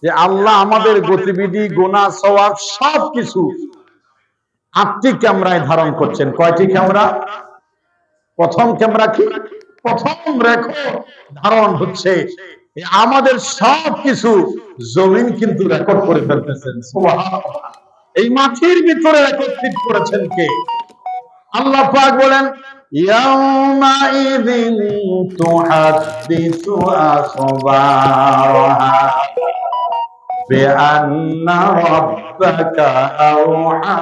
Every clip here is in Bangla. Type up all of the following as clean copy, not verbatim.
যে আল্লাহ আমাদের গতিবিধি, গুনাহ, সওয়াব সবকিছু 8টি ক্যামেরায় ধারণ করছেন। কয়টি ক্যামেরা? প্রথম ক্যামেরা কি? প্রথম রেকর্ড ধারণ হচ্ছে আমাদের সবকিছু জমিন কিন্তু রেকর্ড করে ফেলতেছেন। সুবহানাল্লাহ। এই মাটির ভিতরে একত্রিত করেছেন কে? আল্লাহ পাক বলেন, ইয়াউমা ইযিন তুহাদ্দিসু আখবারাহা বিআন্না রাব্বাকা আওহা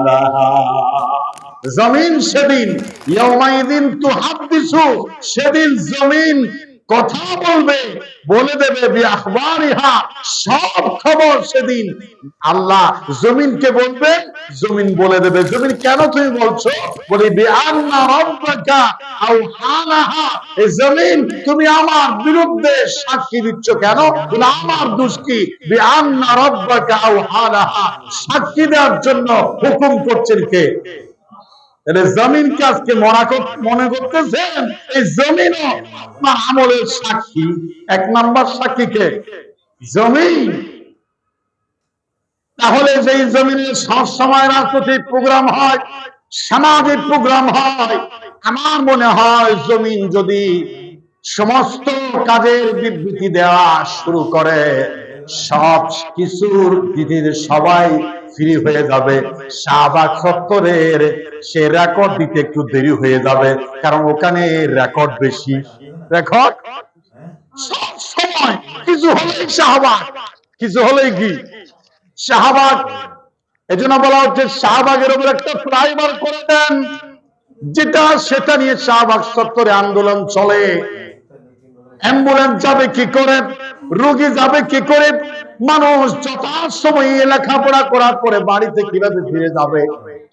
লাহা। জমিন সেদিন, ইয়াউমা ইযিন তুহাদ্দিসু, সেদিন জমিন কথা বলবে, বলে দেবে বিআখবারিহা, সব খবর সেদিন আল্লাহ জমিনকে বলবে, জমিন বলে দেবে। জমিন কেন তুমি বলছো? বলি বিআন্না রাব্বাকা আওহালাহা, এই জমিন তুমি আমার বিরুদ্ধে সাক্ষী দিচ্ছ কেন? বলে আমার দোষ কি? বিআন্না রাব্বাকা আওহালাহা, সাক্ষী দেওয়ার জন্য হুকুম করছেন কে? জমিনকে আজকে মনে করতেছেন এই জমিনও আপনার আমলের সাক্ষী। 1 নাম্বার সাক্ষী কে? জমিন। তাহলে যেই জমিনে সব সময় রাজনৈতিক প্রোগ্রাম হয়, সামাজিক প্রোগ্রাম হয়, আমার মনে হয় জমিন যদি সমস্ত কাজের বিবৃতি দেওয়া শুরু করে, সব কিছুর দিদির সবাই ফ্রি হয়ে যাবে। শাহবাগ চত্বরের সে রেকর্ড দিতে একটু দেরি হয়ে যাবে, কারণ ওখানে রেকর্ড বেশি। রেকর্ড সব সময় কিছু হলেই শাহবাগ, কিছু হলেই কি শাহবাগ। এজন্য বলা হচ্ছে শাহবাগের উপর একটা ফ্লাইওভার করে দেন, যেটা সেটা নিয়ে শাহবাগ চত্বরে আন্দোলন চলে। অ্যাম্বুলেন্স যাবে কি করে, রোগী যাবে কি করে, মানুষ যথাসময়ে লেখাপড়া করার পরে বাড়িতে কিভাবে ফিরে যাবে।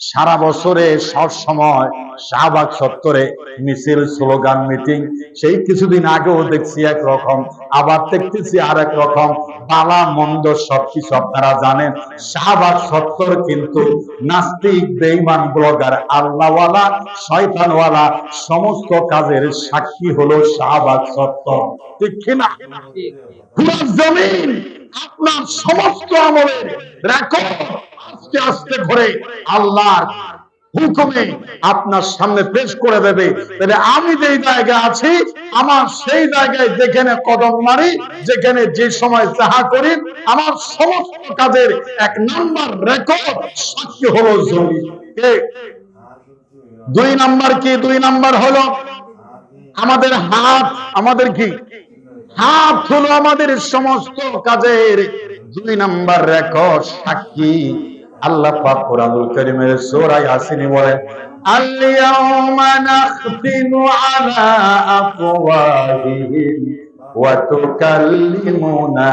সারা বছরে সব সময় শাহবাগ চত্বরে মিছিল, স্লোগান, মিটিং। সেই কিছুদিন আগেও দেখছি একরকম, আবার দেখতেছি আরেক রকম। ভালো মন্দ সবকিছু আপনারা জানেন। শাহবাগ চত্বর কিন্তু নাস্তিক, বেঈমান, ব্লগার, আল্লাহওয়ালা, শয়তানওয়ালা সমস্ত কাজের সাক্ষী হলো শাহবাগ চত্বর। ঠিক কিনা? পুরো জমিন আপনার সমস্ত আমলের রেকর্ড আস্তে আস্তে করে আল্লাহর হুকুমে আপনার সামনে পেশ করে দেবে। তাহলে আমি যেই জায়গায় আছি, আমার সেই জায়গায় যেখানে কদম মারি, যেখানে যে সময় যাহা করি, আমার সমস্ত কাজের 1 নাম্বার রেকর্ড সাক্ষী হলো জমিন। 2 নাম্বার কি? 2 নাম্বার হলো আমাদের হাত। আমাদের কি? হাত হলো আমাদের সমস্ত কাজের 2 নাম্বার রেকর্ড সাক্ষী। আল্লাহ পাক কোরআনুল কারীমের সূরা ইয়াসিনে বলেন, আল-ইয়াওমা নাখতিমু আলা আফওয়াহিহিম ওয়া তুকাল্লিমুনা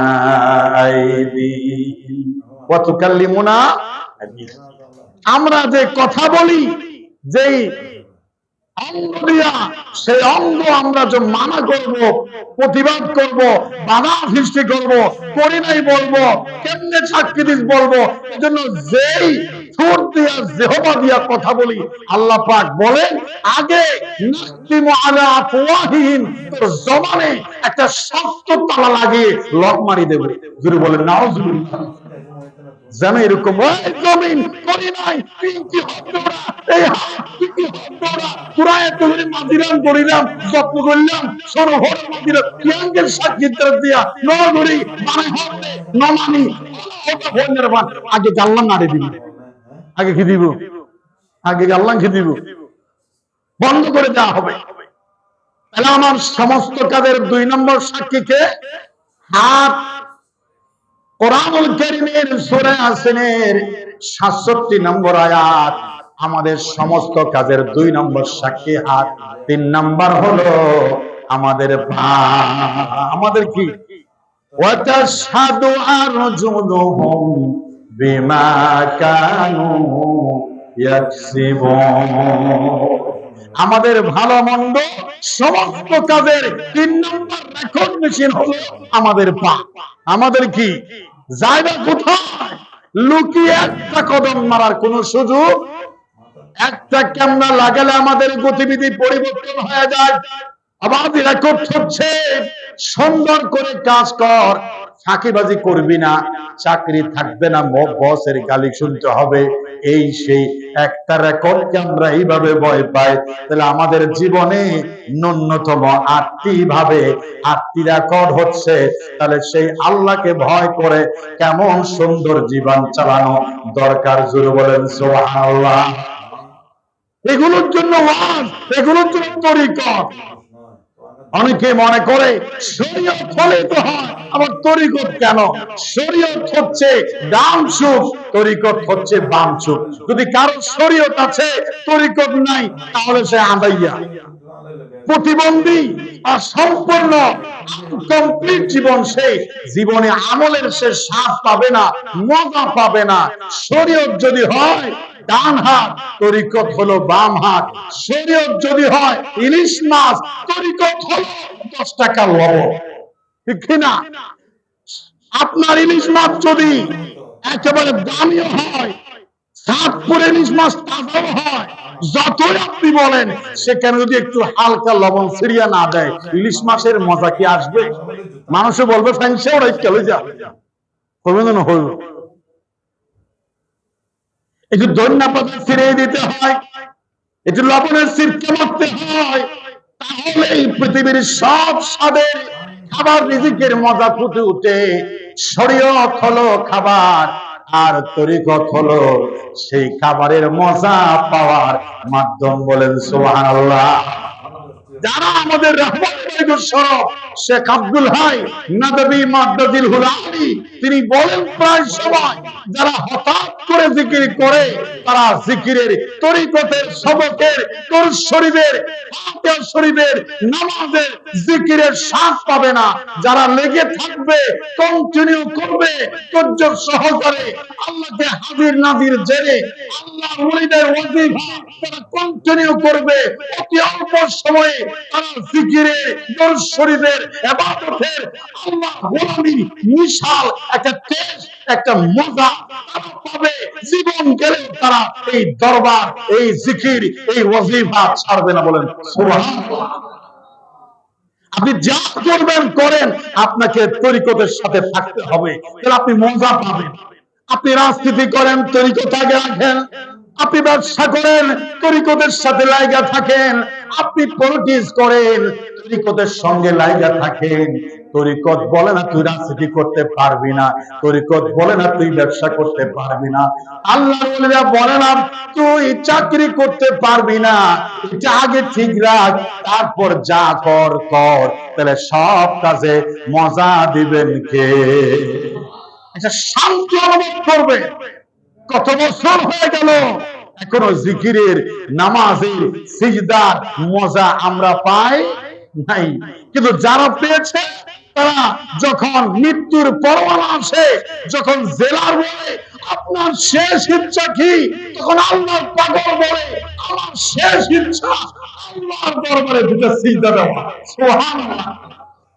আইদিহিম ওয়া তুকাল্লিমুনা আইদিহিম। আমরা যে কথা বলি, যেই অঙ্গ দিয়া, সেই অঙ্গ আমরা যে মানা করব, প্রতিবাদ করব, বাধা সৃষ্টি করব, করি নাই বলবো, কেমনে সাক্ষী দিস বলবো। এজন্য যেই ঠোঁট দিয়া, জিহ্বা দিয়া কথা বলি, আল্লাহ পাক বলেন আগে নাখতিমু আলা আফওয়াহিহিম, তোর জবানে একটা শক্ত তালা লাগিয়ে লক মারি দেব। জোরে বলেন নাউজুবিল্লাহ। যেন এরকম জমিন করি নাই, কি হবে ওরা, এই হাত কি হবে ওরা, পুরা এতগুলি মাদিরাম করিলাম, যত্ন করলাম, শোনো ঘরে মাদিরাম কিয়াঙ্গের সাক্ষী দিয়া নগরী মানে হবে নমানি ওটা বন্যের বান। আগে গাল্লাম নাড়ে দিব, আগে কি দিব? আগে গাল্লাম কি দিব? বন্ধ করে দেওয়া হবে। তাহলে আমার সমস্ত কাজের 2 নম্বর সাক্ষীকে হাত। কোরআনুল কারীমের সূরা ইয়াসিনের 67 নম্বর আয়াত আমাদের সমস্ত কাজের 2 নম্বর সাক্ষী হাত। 3 নম্বর হলো আমাদের পা। আমাদের কি? ওয়া তাশহাদু আরজুলুহুম বিমা কানু ইয়াকসিবুন। আমাদের ভালো মন্দ সমস্ত কাজের 3 নম্বর রেকর্ড মেশিন হলো আমাদের পা। আমাদের কি? জায়গা কোথায়? লুকিয়ে একটা কদম মারার কোন সুযোগ। একটা ক্যামেরা লাগালে আমাদের গতিবিধি পরিবর্তন হয়ে যায়। আবার রেকর্ড হচ্ছে সুন্দর করে কাজ কর, ফাঁকিবাজি করবি না, চাকরি থাকবে না, বসের গালি শুনতে হবে, এই সেই একটা রেকর্ডকে আমরা এইভাবে ভয় পাই। তাহলে আমাদের জীবনে ন্যূনতম 8টি রেকর্ড হচ্ছে, তাহলে সেই আল্লাহকে ভয় করে কেমন সুন্দর জীবন চালানো দরকার, জোরে বলেন সুবহানাল্লাহ। এগুলোর জন্য ওয়াজ, এগুলোর জন্য তরিকত। অনেকে মনে করে শরীয়ত হলে তো হয়, আবার তরিকত কেন? শরীয়ত হচ্ছে ডান চুপ, তরিকত হচ্ছে বাম চুপ। যদি কারো শরীয়ত আছে তরিকত নাই, তাহলে সে আদাইয়া, প্রতিবন্ধী আর সম্পূর্ণ কমপ্লিট জীবন, সে জীবনে আমলের সে স্বাদ পাবে না, মজা পাবে না। শরীয়ত যদি হয় ডান হাত, তরিকত হলো বাম হাত। শরীয়ত যদি হয় ইলিশ মাছ, তরিকত হলো 10 টাকা লবণ, ঠিক কিনা? আপনার ইলিশ মাছ যদি একেবারে দামিও হয়, সাতপুরের ইলিশ মাছ তাজাও হয়, যতই আপনি বলেন, সেখানে যদি একটু হালকা লবণ ছিড়িয়া না দেয়, ইলিশ মাছের মজা কি আসবে? মানুষে বলবে ফ্যাংসে ওরাই চলে যা, হবে না হইল। একটু ধনিয়া পাতা ছিড়িয়ে দিতে হয়, একটু লবণের ছিটকে মারতে হয়, তাহলে এই পৃথিবীর সব স্বাদের খাবার রিজিকের মজা ফুটে উঠে। শরীয়ত হলো খাবার, আর তরিকত হলো সেই খাবারের মজা পাওয়ার মাধ্যম, বলেন সুবহানাল্লাহ। যারা আমাদের শেখ আব্দুল হাই নদভী মাদ্দাজিল হুলানি, তিনি বলেন প্রায় সময় যারা হঠাৎ করে জিকির করে, তারা জিকিরের তরিকতের সবকের তোর শরীফের ফাতিহা শরীফের নামাজের জিকিরের স্বাদ পাবে না। যারা লেগে থাকবে, কন্টিনিউ করবে, ধৈর্য সহকারে আল্লাহকে হাজির নাজির জেনে আল্লাহর ওলিদের ওয়াজিফা তারা কন্টিনিউ করবে, অতি অল্প সময়ে তারা জিকিরের দরুদ শরীফের ইবাদতের আল্লাহ গোলামির বিশাল একটা টেস্ট, একটা মজা তারা পাবে। জীবন গেলে তারা এই দরবার, এই জিকির, এই ওয়াজিফা ছাড়বে না, বলেন সুবহানাল্লাহ। আপনি যা করবেন করেন, আপনাকে তরিকতের সাথে থাকতে হবে, তাহলে আপনি মজা পাবেন। আপনি রাজনীতি করেন, তরিকত আগে রাখেন। আপনি ব্যবসা করেন, তরিকতের সাথে লাইগা থাকেন। আপনি পলিটিক্স করেন, তরিকতের সঙ্গে লাইগা থাকেন। তরিকত বলে না তুই রাজনীতি করতে পারবি না, তরিকত বলে না তুই ব্যবসা করতে পারবি না, আল্লাহর ওলিরা বলে না তুই চাকরি করতে পারবি না। এটা আগে ঠিক রাখ, তারপর যা কর কর। তাহলে সব কাজে মজা দিবেন কে? একটা শান্তি অনুভব করবে। কত বছর হয়ে গেল এখনো জিকিরের, নামাজের, সিজদার মজা আমরা পাই নাই। কিন্তু যারা পেয়েছে, তারা যখন মৃত্যুর পরোয়ানা আসে, যখন জেলার বলে আপনার শেষ ইচ্ছা কি, তখন আল্লাহর পাগল বলে আমার শেষ ইচ্ছা আল্লাহর দরবারে দুটো সিজদা দেওয়া। সুবহানাল্লাহ।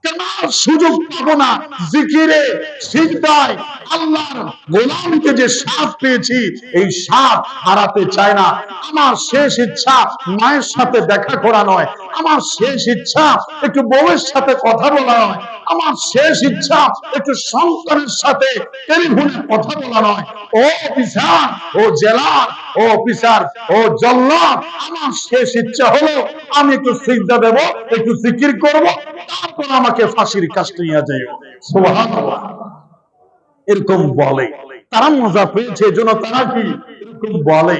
কেন সুযোগ পাবো না জিকিরে, সিজদায় আল্লাহর গোলামীতে যে স্বাদ পেয়েছি, এই স্বাদ হারাতে চাই না। আমার শেষ ইচ্ছা মায়ের সাথে দেখা করা নয়, আমার শেষ ইচ্ছা একটু বউয়ের সাথে কথা বলা নয়, আমার শেষ ইচ্ছা একটু সন্তানের সাথে টেলিফোনে কথা বলা নয়। ও অফিসার, ও জেলার, ও অফিসার, ও জল্লাদ, আমার শেষ ইচ্ছা হলো আমি একটু সিজদা দেব, একটু জিকির করব, তারপর আমাকে ফাঁসির কাস্টে নিয়ে যাইও। সুবহানাল্লাহ। এরকম বলে, তারা মজা পেয়েছে, এজন্য তারা কি এরকম বলে।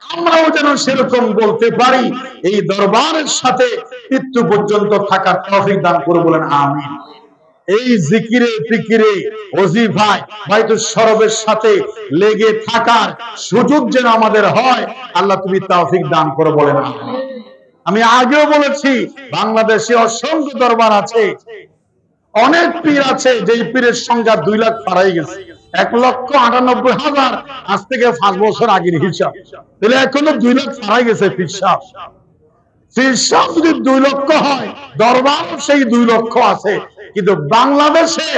আমরাও যেন সেরকম বলতে পারি। এই দরবারের সাথে মৃত্যু পর্যন্ত থাকার তৌফিক দান করে, বলেন আমিন। এই জিকিরে, ফিকিরে, ওজিফায়, বাইতুল শরফের সাথে লেগে থাকার সুযোগ যেন আমাদের হয়, আল্লাহ তুমি তৌফিক দান করো, বলেন আমিন। আমি আগেও বলেছি, বাংলাদেশে অসংখ্য দরবার আছে, অনেক পীর আছে, যে পীরের সংখ্যা 2 লাখ পারাই গেছে। 1,98,000 আজ থেকে 5 বছর আগের হিসাব। তাহলে এখনো 2 লাখ পারাই গেছে পীর সাহেব। পীর সাহেব যদি 2 লক্ষ হয়, দরবারও সেই 2 লক্ষ আছে। কিন্তু বাংলাদেশে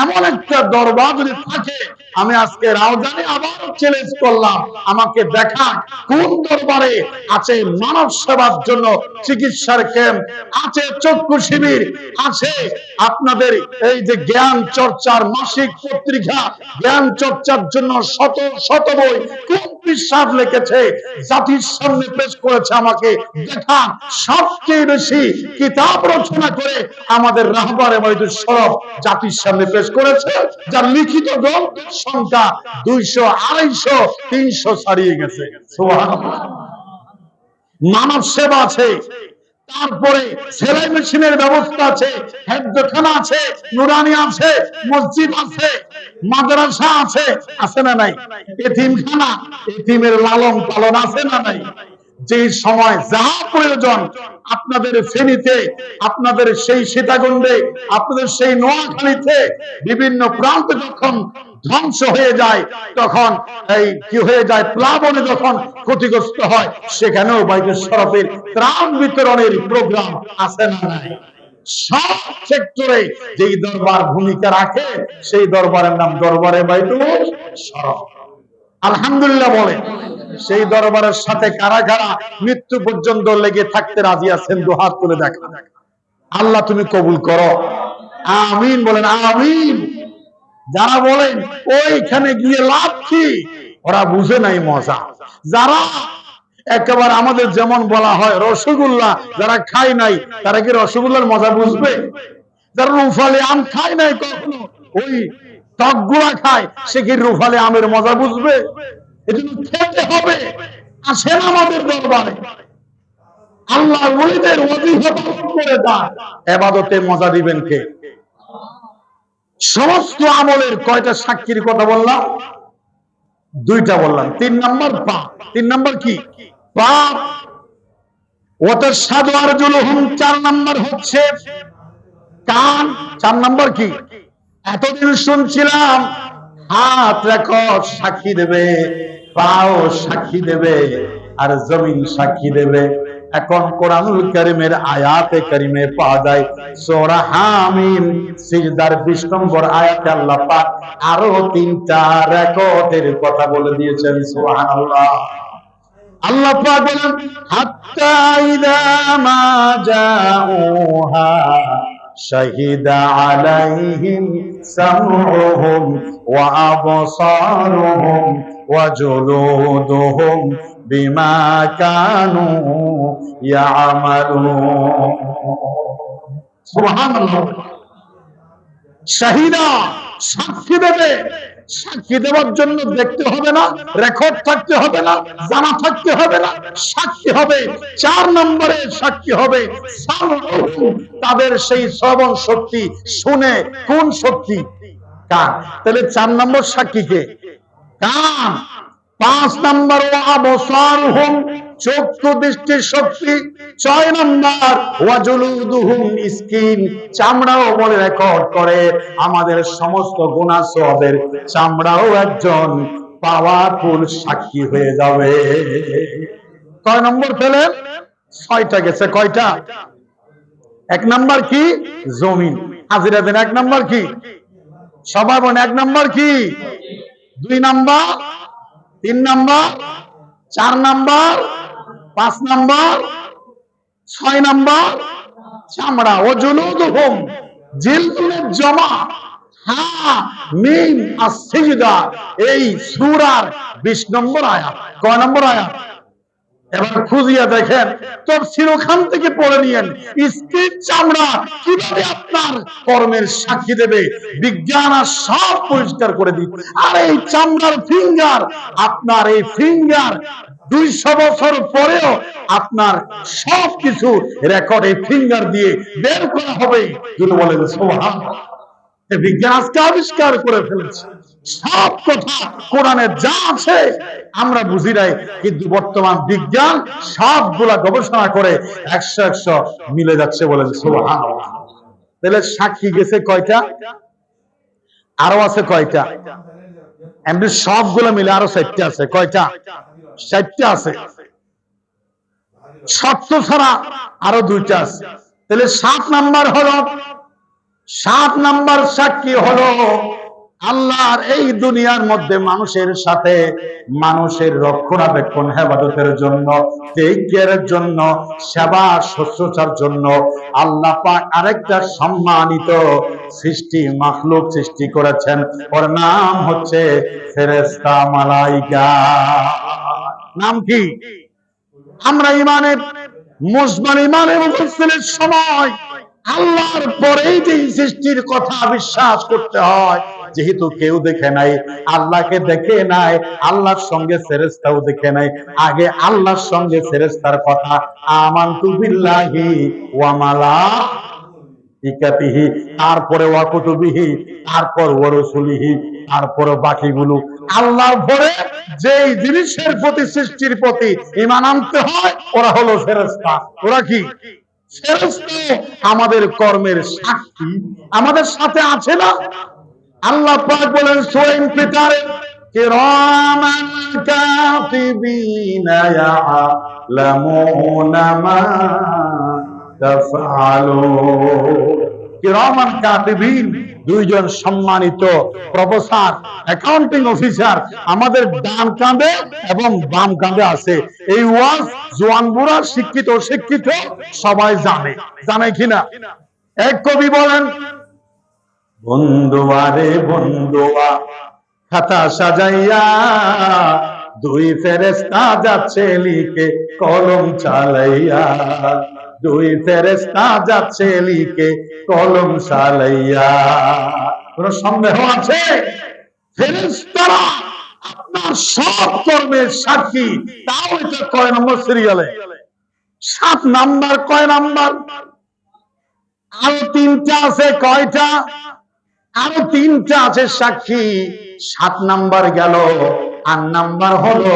এমন একটা দরবার যদি থাকে, আমি আজকে রাউজানে আবার চ্যালেঞ্জ করলাম, আমাকে দেখান কোন দরবারে আছে মানব সেবার জন্য চিকিৎসার ক্যাম্প, আছে চক্ষু শিবির, আছে আপনাদের এই যে জ্ঞান চর্চার মাসিক পত্রিকা, জ্ঞান চর্চার জন্য শত শত বই কোন বিশ্বাস লিখেছে, জাতির সামনে পেশ করেছে, আমাকে দেখান। সবচেয়ে বেশি কিতাব রচনা করে আমাদের রাহবারে বাইতুল শরফ জাতির সামনে পেশ করেছে, যার লিখিত গ্রন্থের সংখ্যা 200, 250, 300 ছাড়িয়ে গেছে। সুবহানাল্লাহ। মানব সেবা আছে, তারপরে সেলাই মেশিনের ব্যবস্থা আছে, হেফজখানা আছে, নুরানি আছে, মসজিদ আছে, মাদ্রাসা আছে, আছে না নাই? এতিমখানা, এতিমের লালন পালন আছে না নাই? যে সময় যা প্রয়োজন আপনাদের ফেনীতে, আপনাদের সেই সীতাকুণ্ডে, আপনাদের সেই নোয়াখালীতে বিভিন্ন প্রান্তে যখন ধ্বংস হয়ে যায়, তখন এই কি হয়ে যায়, প্লাবনে যখন ক্ষতিগ্রস্ত হয়, সেখানেও বাইতুল শরফের ত্রাণ বিতরণের প্রোগ্রাম আছে না নাই? সব সেক্টরে যেই দরবার ভূমিকা রাখে, সেই দরবারের নাম দরবারে বাইতুল শরফ। আলহামদুলিল্লাহ বলে। সেই দরবারের সাথে কারা কারা মৃত্যু পর্যন্ত লেগে থাকতে রাজি আছেন? দুহাত তুলে দেখা। আল্লাহ তুমি কবুল করো, আমিন বলেন, আমিন। যারা বলেন ওইখানে গিয়ে লাভ কি, ওরা বুঝে নাই মজা। যারা একেবারে আমাদের যেমন বলা হয় রসগোল্লা, যারা খায় নাই তারা কি রসগোল্লার মজা বুঝবে? যারা রুফালি আম খায় নাই কখনো, ওই টকগুলা খায়, সে কি রুফালি আমের মজা বুঝবে? এজন্য খেতে হবে। আসেন আমাদের দরবারে, আল্লাহ ওলিদের ওয়াজিফা পালন করে দেন, ইবাদতে মজা দিবেন কে? সমস্ত আমলের কয়টা সাক্ষীর কথা বললাম? দুইটা বললাম। 3 নাম্বার পাপ। 3 নাম্বার কি? পাপ। ওয়াতার সাদু আরজুলুহুম। 4 নাম্বার হচ্ছে কান। 4 নাম্বার কি? এতদিন শুনছিলাম হাত রেকর্ড সাক্ষী দেবে, পাও সাক্ষী দেবে, আর জমিন সাক্ষী দেবে। এখন কোরআনুল কারীমের আয়াতে কারীমে পাওয়া যায় সূরা হামিম সিজদার 20 নম্বর আয়াতে আল্লাহ পাক আরো 3টা রেকর্ডের কথা বলে দিয়েছেন। সুবহানাল্লাহ। আল্লাহ পাক বলেন হাত্তা ইযা মা জাউহা শাহিদা আলাইহিম সামউহুম ওয়া আবসারুহুম ওয়া জুলুদুহুম বিমা কানু ইয়ামালুন। সুবহানাল্লাহ। শাহিদা, সাক্ষী দেবে। সাক্ষী দেওয়ার জন্য দেখতে হবে না, রেকর্ড থাকতে হবে না, জানা থাকতে হবে না, সাক্ষী হবে। 4 নম্বরে সাক্ষী হবে তাদের সেই শ্রবণ শক্তি। শুনে কোন শক্তি? কান। তাহলে 4 নম্বর সাক্ষী কে? কান। 5 নম্বর আবসারুহুম, চক্ষু দৃষ্টি শক্তি। 6 নম্বর ওয়াজুলুদুহুম, স্কিন, চামড়াও বলে রেকর্ড করে আমাদের সমস্ত গুনাহ সওয়াবের। চামড়াও একজন পাওয়ারফুল সাক্ষী হয়ে যাবে। কয় নম্বর পেলেন? 6টা গেছে। কয়টা? 1 নম্বর কি? জমিন। হাজিরা দেন। 1 নম্বর কি? সবাই বলেন 1 নম্বর কি? 2 নম্বর, 3 নম্বর, 4 নম্বর, 5 নম্বর, 6 নম্বর চামড়া। ও জুলুদুহুম, জিলদুলের জমা। হ্যাঁ, মিম আস-সিজদা, এই সূরার 20 নম্বর আয়াত। কয় নম্বর আয়াত? এবার খুঁজিয়া দেখেন, তাফসীর ওখান থেকে পড়ে নিয়েন। স্কিন, চামড়া কিভাবে আপনার কর্মের সাক্ষী দেবে, বিজ্ঞান আর সব পরিষ্কার করে দিই। আর এই চামড়ার ফিঙ্গার, আপনার এই ফিঙ্গার 200 বছর পরেও আপনার সবকিছু রেকর্ড এই ফিঙ্গার দিয়ে বের করা হবে। যদি বলেন সুবহানাল্লাহ। বিজ্ঞান আজকে আবিষ্কার করে ফেলেছে। সব কথা কোরআনে যা আছে আমরা বুঝি নাই, কিন্তু বর্তমান বিজ্ঞান সবগুলা গবেষণা করে 100 মিলে যাচ্ছে। বলেন সুবহানাল্লাহ। তাহলে সাক্ষী গেছে কয়টা? আরো আছে কয়টা? এমনি সবগুলা মিলে আরো 4টা আছে। কয়টা? 4টা আছে। সত্য ছাড়া আরো 2টা আছে। তাহলে 7 নাম্বার হলো, 7 নাম্বার সাক্ষী হলো আল্লাহর এই দুনিয়ার মধ্যে মানুষের সাথে মানুষের রক্ষণাবেক্ষণ হেফাজতের জন্য, টেক কেয়ারের জন্য, সেবা শুশ্রূষার জন্য আল্লাহ পাক আরেকটা সম্মানিত সৃষ্টি মাখলুক সৃষ্টি করেছেন। ওর নাম হচ্ছে ফেরেশতা মালাইকা। নাম কি? আমরা ইমানের মুসলমান ইমানের মুফাসসিরের সময় আল্লাহর পরেই যে সৃষ্টির কথা বিশ্বাস করতে হয়, যেহেতু কেউ দেখে নাই, আল্লাহকে দেখে নাই, আল্লাহর সঙ্গে ফেরেশতাও দেখে নাই, আগে আল্লাহর সঙ্গে ফেরেশতার কথা আমানতু বিল্লাহি ওয়া মালাইকাতিহি, তারপরে ওয়া কুতুবিহি, তারপর ওয়া রাসূলিহি, তারপরে বাকিগুলো। আল্লাহর পরে যেই জিনিসের প্রতি সৃষ্টির প্রতি ঈমান আনতে হয় ওরা হলো ফেরেশতা। ওরা কি? ফেরেশতা আমাদের কর্মের সাক্ষী, আমাদের সাথে আছে না? আল্লাহ পাক বলেন সূরা ইনফিতারে, কিরামান কাতিবিনা ইয়ালামুনা মা তাফআলুন। কিরামান কাতিবিন, দুইজন সম্মানিত প্রফেসর, অ্যাকাউন্টিং অফিসার আমাদের ডান কাঁধে এবং বাম কাঁধে আছে। এই ওয়াজ জোয়ান বুড়া, শিক্ষিত অশিক্ষিত সবাই জানে, জানে কিনা? এক কবি বলেন, বন্ধুয়া রে বন্ধুয়া খাতা সাজাইয়া, দুই ফেরেশতা যাচ্ছে লিখে কলম চালাইয়া, দুই ফেরেশতা যাচ্ছে লিখে কলম চালাইয়া। কোনো সন্দেহ আছে? ফেরেশতারা আপনার সব কর্মের সাক্ষী। তাও এটা কয় নম্বর সিরিয়ালে? 7 নাম্বার। কয় নাম্বার? আরো 3টা আছে। কয়টা? আরো 3টা আছে সাক্ষী। 7 নাম্বার গেল। 8 নাম্বার হলো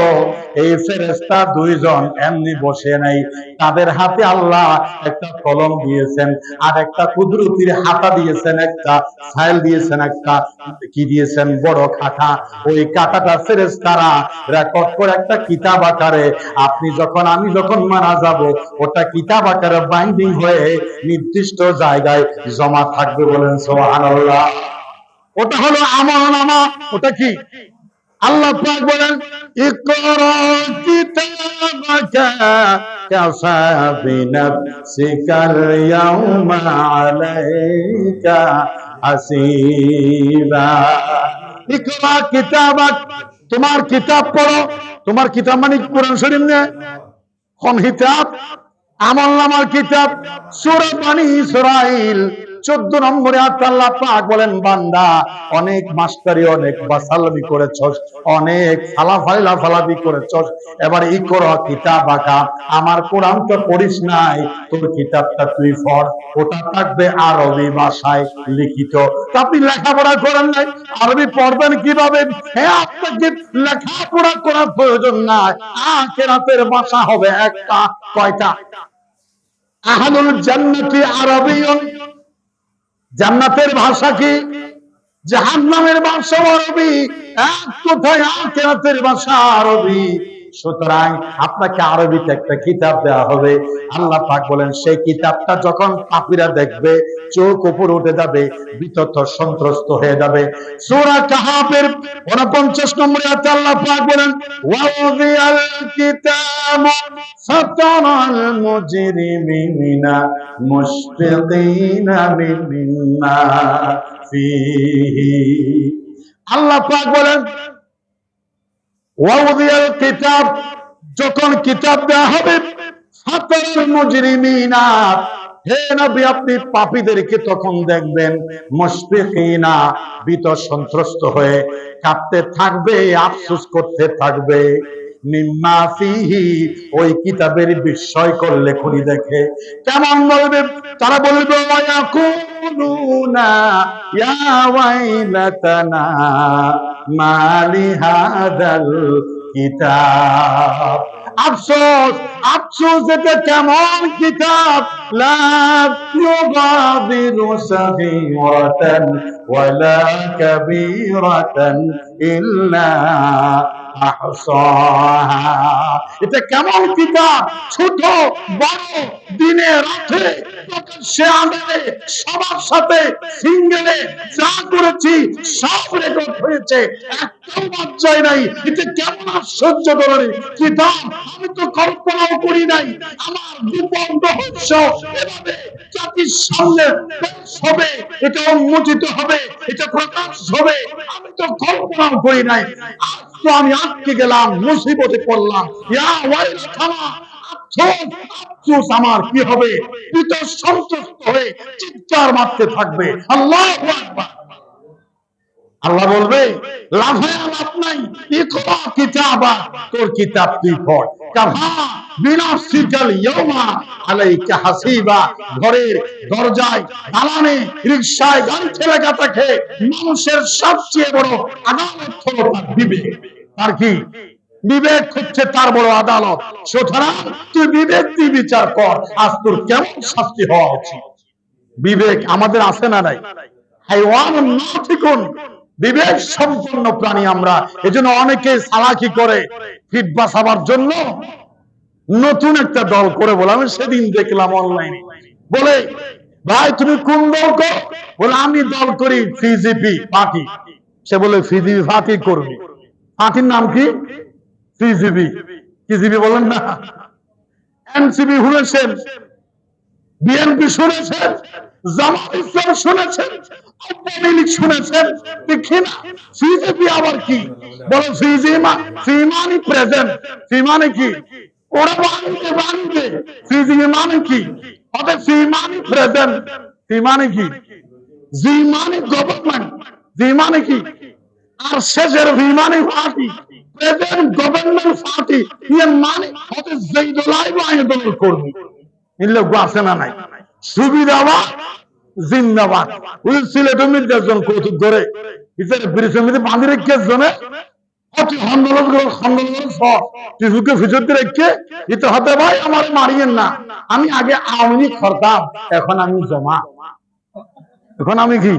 এই ফেরেশতা দুইজন এমনি বসে নাই, তাদের হাতে আল্লাহ একটা কলম দিয়েছেন, আর একটা কুদরতির হাতা দিয়েছেন, একটা ফাইল দিয়েছেন, একটা কি দিয়েছেন, বড় খাতা। ওই খাতাটা ফেরেশতারা রেকর্ড করে একটা কিতাব আকারে, আপনি যখন আমি যখন মারা যাব ওটা কিতাব আকারে বাইন্ডিং হয়ে নির্দিষ্ট জায়গায় জমা থাকবে। বলেন সুবহানাল্লাহ। ওটা হলো আমলনামা। ওটা কি? আল্লাহ পাক বলেন, ইকরা কিতাবাকা কাফা বিনাফসিকাল ইয়াউমা আলাইকা হাসিবা। ইকরা কিতাবাক, তোমার কিতাব পড়ো। তোমার কিতাব মানে কোরআন শরীফ না, কোন কিতাব? আমলনামার কিতাব। সূরা বনী ইসরাঈল 14 নম্বরে আল্লাহ পাক বলেন, বান্দা অনেক মাস্টারি, অনেক বাসালামি করেছস, অনেক ফালাফালাফালাফি করেছস, এবার ইকরা কিতাবাকা, আমার কোরআন তো পড়িস নাই, তোর কিতাবটা তুই পড়। ওটা থাকবে আরবি ভাষায় লিখিত। আপনি লেখাপড়া করেন নাই, আরবি পড়বেন কিভাবে? হ্যাঁ, আপনাকে লেখাপড়া করার প্রয়োজন নাই। আখিরাতের ভাষা হবে একটা। কয়টা? আহলুল জান্নাতি আরবিয়ুন, জান্নাতের ভাষা কি? জাহান্নামের ভাষা আরবি। এক কথায় আখিরাতের ভাষা আরবি। সুতরাং আপনাকে আরবিতে একটা কিতাব দেওয়া হবে। আল্লাহ পাক বলেন, সেই কিতাবটা যখন পাপীরা দেখবে চোখ উপরে উঠে যাবে, বিতত সন্ত্রস্ত হয়ে যাবে। সূরা কাহাফের 49 নম্বরে আল্লাহ পাক বলেন, ওয়াউযিয়াল কিতাবু ফাতারাল মুজরিমিনা মুশফিকিনা মিম্মা ফীহি। আল্লাহ পাক বলেন, ওয়াউযিয়াল কিতাব, যখন কিতাব দেওয়া হবে, ফাতারাল মুজরিমিনা, হে নবী আপনি পাপীদেরকে তখন দেখবেন, মুশফিকিনা, ভীত সন্ত্রস্ত হয়ে কাঁপতে থাকবে, আফসোস করতে থাকবে, মিম্মা ফীহি, ওই কিতাবের বিস্ময় করলে খুনি দেখে। কেমন বলবে? তারা বলবে, ওয়ায়াকুলুনা ইয়া ওয়াইলাতানা মা লিহাযাল কিতাব। আফসোস, আফসোস, এটা কেমন কিতাব, লা ইউগাদিরু সাগীরাতান ওয়ালা কাবীরাতান ইল্লা আহসাহা। এটা কেমন কিতাব, ছোট বড়, দিনে রাতে, প্রকাশ্যে আড়ালে, সবার সাথে সিঙ্গেলে যা করেছি সব রেকর্ড হয়েছে, একটাও বাদ যায় নাই। এটা কেমন আশ্চর্য ধরনের কিতাব, আমি তো কল্পনাও করি নাই আমার গোপন রহস্য এভাবে জাতির সামনে পেশ হবে, এটা উন্মোচিত হবে, এটা প্রকাশ হবে, আমি তো কল্পনাও করি নাই। আজ তো আমি আটকে গেলাম, মুসিবতে পড়লাম। ইয়া ওয়াইলানা, আফসোস আফসোস, আমার কি হবে? পিতা সন্তুষ্ট হয়ে চিৎকার মারতে থাকবে, আল্লাহু আকবার। আল্লাহ বলবে লাফায় লাভ নাই, ইকরা কিতাবা, তোর কিতাব তুই পড়। কাফা বিনাফসিকাল ইয়াওমা আলাইকা হাসিবা। ঘরের দরজায়, দালানে, রিকশায়, গাড়িতে লেখা থাকে মানুষের সবচেয়ে বড় আদালত হলো তার বিবেক। তার কি? বিবেক হচ্ছে তার বড় আদালত। সুতরাং তুই বিবেক দিয়ে বিচার কর, আজ তোর কেমন শাস্তি হওয়া উচিত। বিবেক আমাদের আছে না নাই? হাইওয়ানুন নাতিকুন, বিবেক সম্পন্ন প্রাণী আমরা। এজন্য অনেকে চালাকি করে ফিট বাঁচাবার জন্য নতুন একটা দল করে বলে। আমি সেদিন দেখলাম অনলাইনে, বলে ভাই তুমি কোন দল কর? বলে আমি দল করি ফিজিপি পার্টি। সে বলে ফিজিপি পার্টি করবি, পার্টির নাম কি? ফিজিপি। ফিজিপি বলেন না? এনসিপি শুনেছেন, বিএনপি শুনেছেন, জামাত ইসলাম শুনেছেন, আওয়ামী লীগ শুনেছেন, দেখি না ফিজিপি আবার কি? বলে ফি মানে প্রেজেন্ট, ফি মানে কি? ওরা বানিয়ে ফিজিপি মানে কি? ওদের ফি মানে প্রেজেন্ট, ফি মানে কি? জি মানে গভর্নমেন্ট, জি মানে কি? আর শেষের ভি মানে পার্টি, প্রেজেন্ট গভর্নমেন্ট পার্টি, ইয়ে মানে ওদের যেই দলাই বানিয়ে দল করবি। লোক আছে না নাই? সুবিধাবাদ জিন্দাবাদ। ওই সিলেটের মির্জাজন কৌতুক ধরে বিচারে ব্রিজের মধ্যে বাঁধি রেখে জনে অতি হন্দোলন সব টিভুকে ভিতর দিয়ে রেখে এটা হতে ভাই আমার মারিয়েন না, আমি আগে আওয়ামী লীগ করতাম, এখন আমি জমা, এখন আমি কি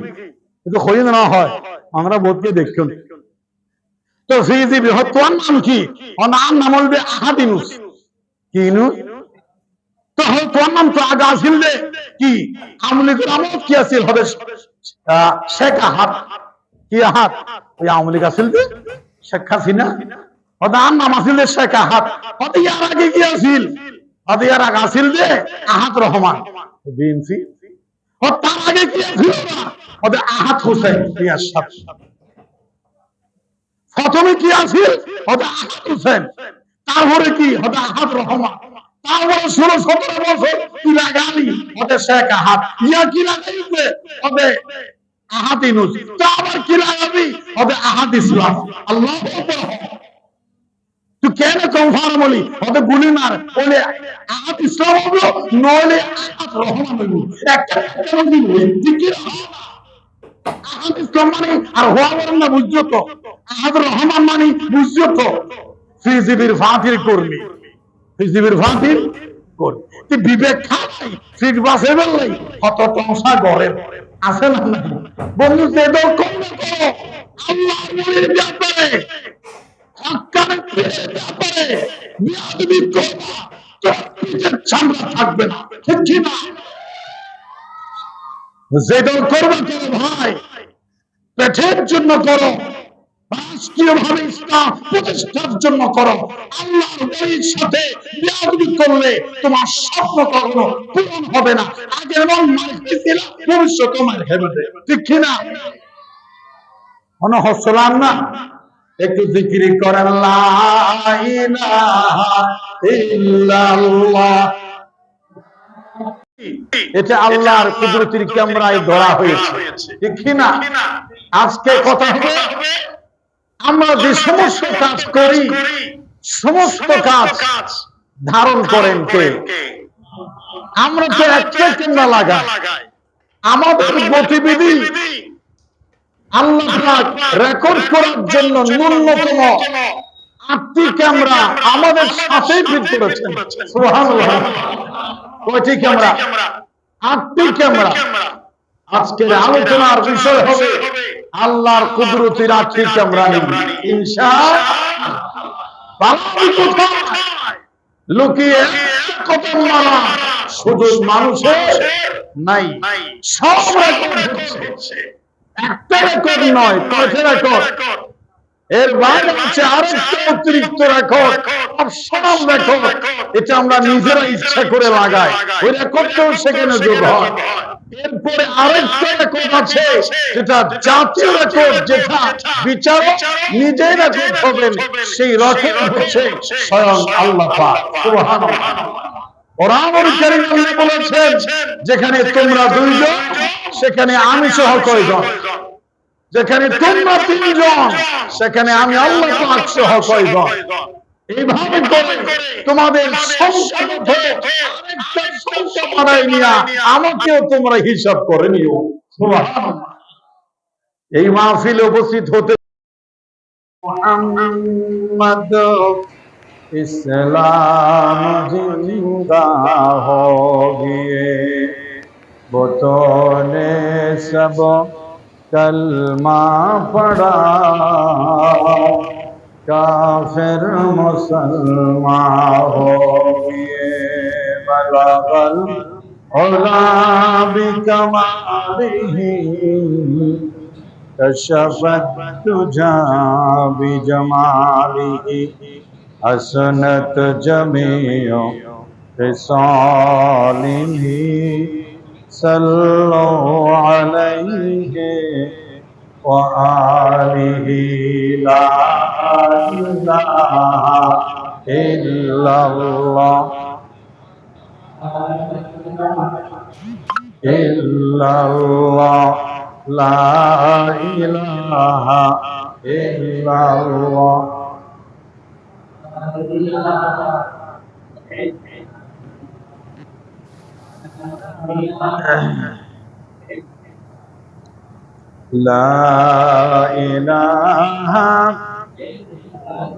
কিন্তু হইন না হয় আমরা বোধকে দেখুন। তো ফিজি বৃহত্তর নাম কি? ও নাম বলবে আহাদিনুস। কি ইনুস? তো তোর নাম তো আগে আসিল রে কি? আওয়ামী লীগের আমল কি আসিল? হবে শেখ আহাদ। কি আহাদ? ওই আওয়ামী লীগ আসিল যে শেখ হাসিনা, ওদের নাম আসিল যে শেখ আহাদ। ওদের ইয়ার আগে কি আসিল? ওদের ইয়ার আগে আসিল যে আহাদ রহমান বিএনপি। ও তার আগে কি আসিল? ওদের আহাদ হোসেন ইয়ার সাথে। প্রথমে কি আসিল? ওদের আহাদ হোসেন, তারপরে কি? ওদের আহাদ রহমান, তারপরে 16-17 বছর কি লাগালি ওদের শেখ আহাদ। ইয়া কি লাগাইছে? ওদের আহাদ ইউনূস। তো আবার কি লাগাবি? ওদের আহাদ ইসলাম। আল্লাহু আকবার। তুই কেন কনফার্ম বলি? ওদের গুলি মার বলে আহাদ ইসলাম হলো, নইলে আহাদ রহমান হইব। একটা কেন দিব? ঠিক আহাদ ইসলাম মানে আর হওয়া বলেন না, বুঝছো তো? আহাদ রহমান মানে বুঝছো তো? ফিজিবির ফাঁকির কর্মী, পৃথিবীর ফাঁকির কর্মী। তুই বিবেক খাই ফিট বাসে বললাই কত টংসা গড়ে আছে না? বন্ধু যে দল করবে করো, আল্লাহর ওলির ব্যাপারে, হক্কানের পীরের ব্যাপারে বিয়াদবি করবা, তোর পিঠের চামড়া থাকবে না, ঠিক কি না? যে দল করবে করো ভাই, পেটের জন্য করো, রাষ্ট্রীয়ভাবে ইসলাম প্রতিষ্ঠার জন্য করো। আল্লাহর ওলির সাথে বিয়াদবি করলে তোমার স্বপ্ন কখনো পূরণ হবে না। আগের মন মারতেছিল, ভবিষ্যৎ মার হবে, ঠিক কি না? মনে হচ্ছিলাম না? একটু জিকির করেন লা ইলাহা ইল্লাল্লাহ। এটা আল্লাহর কুদরতের ক্যামেরায় ধরা হয়েছে, ঠিক কি না? আজকে কথা হবে আমরা যে সমস্ত কাজ করি, সমস্ত কাজ ধারণ করেন কে? আমরা তো একটা ক্যামেরা লাগাই। আমাদের গতিবিধি আল্লাহ পাক রেকর্ড করার জন্য ন্যূনতম 8টি ক্যামেরা আমাদের সাথেই ফিট করেছেন। সুবহানাল্লাহ। কয়টি ক্যামেরা? 8টি ক্যামেরা। আজকের আলোচনার বিষয় হবে আল্লাহর কুদরতের আখি কামরানি ইনশাআল্লাহ। কোথায় লুকিয়ে কত মারা সুযোগ মানুষের নাই, সব রেকর্ড হচ্ছে। একটা রেকর্ড নয়, কয়টা রেকর্ড, এর বাইরে আছে আরেকটা অতিরিক্ত রেকর্ড, অপশনাল রেকর্ড। এটা আমরা নিজেরা ইচ্ছা করে লাগাই, ওই রেকর্ডটাও সেখানে যোগ হয়। এরপরে আরেকটা রেকর্ড আছে যেটা জাতীয় রেকর্ড, যেটা বিচারক নিজেই রেকর্ড হবেন, সেই রেকর্ড হচ্ছে স্বয়ং আল্লাহ পাক সুবহানাল্লাহ। কোরআনুল কারীম আল্লাহ বলেছেন, যেখানে তোমরা দুইজন সেখানে আমি সহ কয়জন, যেখানে তোমরা তিনজন সেখানে আমি আল্লাহ পাক সহ কয়জন। এইভাবে করে তোমাদের সংখ্যা আরেকটা সংখ্যা বাড়াই নিয়া আমাকেও তোমরা হিসাব করে নিও। সুবহানাল্লাহ। এই মাহফিলে উপস্থিত হতে মুহাম্মদ ইসলাম জিন্দা হোগিয়ে বতনে সব कलमा पढ़ा काफिर मुसलमान हो गए बलगल उला बिकमालिही कशफत तुझा बिजमालिही हसनत जमीओ फिसालिही सल्लो अलैहि व आलिहि ला इलाहा इल्लल्लाह इल्लल्लाह ला इलाहा इल्लल्लाह। ला इलाहा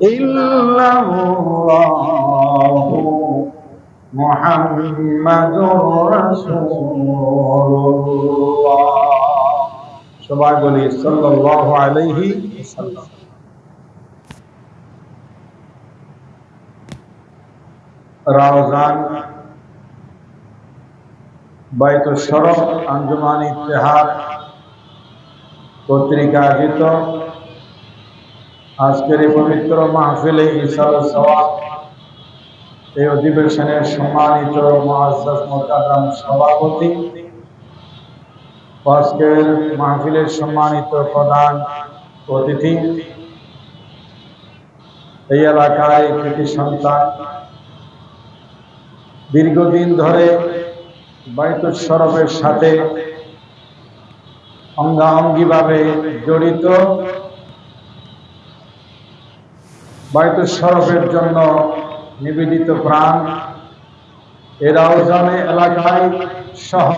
इल्लल्लाहु मुहम्मदुर রাসূলুল্লাহ। সবাই বলি সাল্লাল্লাহু আলাইহি ওয়াসাল্লাম। রাওজান বাইতুল শরফ আঞ্জুমান ইত্তেহাদ কর্তৃক আয়োজিত আজকের এই পবিত্র মাহফিলে ইসাল সওয়াব, এই অধিবেশনের সম্মানিত মুআজ্জাজ মুকাররম সভাপতি, আজকের মাহফিলের সম্মানিত প্রধান অতিথি, এই এলাকায় কৃতি সন্তান, দীর্ঘদিন ধরে বাইতুল শরফের সাথে অঙ্গাঅঙ্গিভাবে জড়িত, বাইতুল শরফের জন্য নিবেদিত প্রাণ, এ রাউজানে এলাকায় সহ